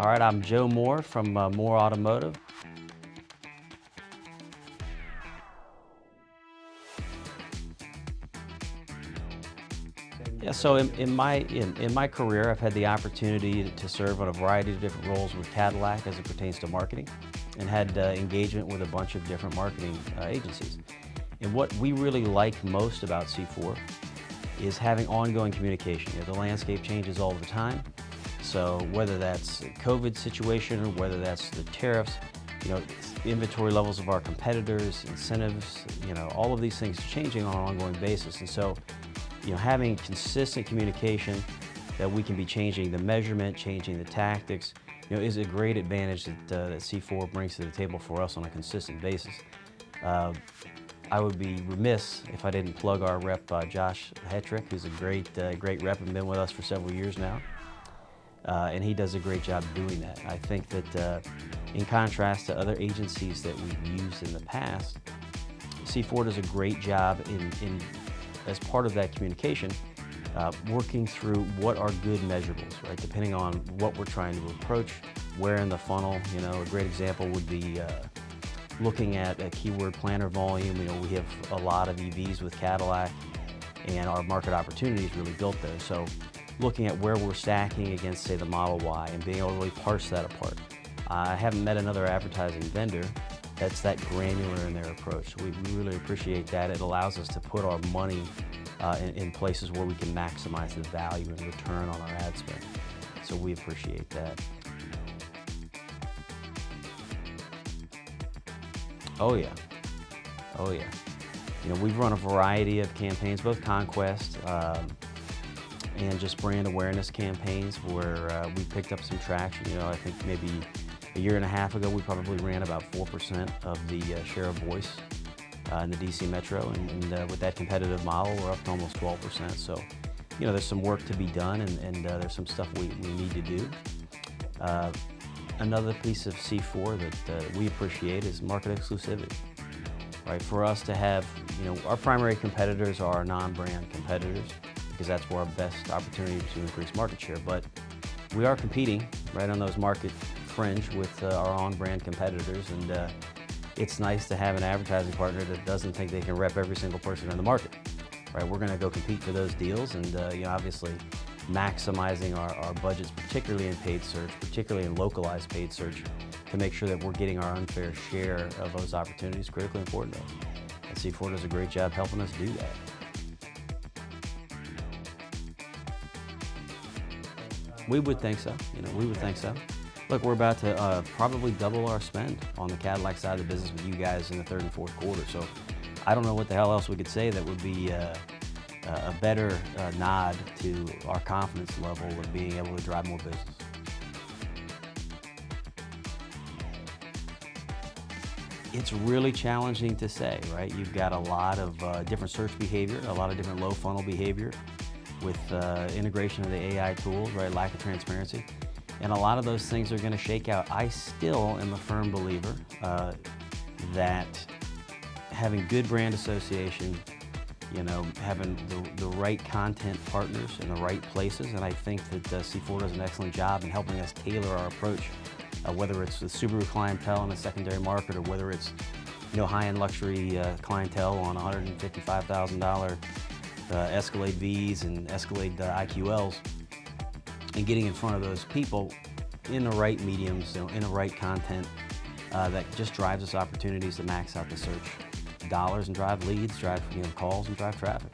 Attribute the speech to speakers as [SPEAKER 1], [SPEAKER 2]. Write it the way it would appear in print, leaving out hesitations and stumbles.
[SPEAKER 1] All right, I'm Joe Moore from Moore Automotive. Yeah, so in my career, I've had the opportunity to serve on a variety of different roles with Cadillac as it pertains to marketing, and had engagement with a bunch of different marketing agencies. And what we really like most about C4 is having ongoing communication. The landscape changes all the time. So whether that's a COVID situation or whether that's the tariffs, inventory levels of our competitors, incentives, all of these things changing on an ongoing basis. And so, having consistent communication that we can be changing the measurement, changing the tactics, is a great advantage that C4 brings to the table for us on a consistent basis. I would be remiss if I didn't plug our rep, Josh Hetrick, who's a great rep and been with us for several years now. And he does a great job doing that. I think that in contrast to other agencies that we've used in the past, C4 does a great job in as part of that communication, working through what are good measurables, right? Depending on what we're trying to approach, where in the funnel. A great example would be looking at a keyword planner volume. We have a lot of EVs with Cadillac, and our market opportunity is really built there. So looking at where we're stacking against, say, the Model Y and being able to really parse that apart. I haven't met another advertising vendor that's that granular in their approach. So we really appreciate that. It allows us to put our money in places where we can maximize the value and return on our ad spend. So we appreciate that. Oh yeah, oh yeah. We've run a variety of campaigns, both conquest and just brand awareness campaigns where we picked up some traction. I think maybe a year and a half ago, we probably ran about 4% of the share of voice in the DC Metro, and with that competitive model, we're up to almost 12%. So, there's some work to be done, and there's some stuff we need to do. Another piece of C4 that we appreciate is market exclusivity. Right, for us to have, our primary competitors are our non-brand competitors, because that's where our best opportunity to increase market share. But we are competing right on those market fringe with our on-brand competitors, and it's nice to have an advertising partner that doesn't think they can rep every single person in the market. Right, we're going to go compete for those deals, and obviously maximizing our budgets, particularly in paid search, particularly in localized paid search, to make sure that we're getting our unfair share of those opportunities, critically important to us. And C4 does a great job helping us do that. We would think so. We would think so. Look, we're about to probably double our spend on the Cadillac side of the business with you guys in the third and fourth quarter. So I don't know what the hell else we could say that would be a better nod to our confidence level of being able to drive more business. It's really challenging to say, right? You've got a lot of different search behavior, a lot of different low funnel behavior with integration of the AI tools, right? Lack of transparency. And a lot of those things are going to shake out. I still am a firm believer that having good brand association, having the right content partners in the right places, and I think that C4 does an excellent job in helping us tailor our approach, whether it's the Subaru clientele in the secondary market, or whether it's high-end luxury clientele on $155,000 Escalade Vs and Escalade IQLs, and getting in front of those people in the right mediums, in the right content that just drives us opportunities to max out the search dollars and drive leads, drive calls, and drive traffic.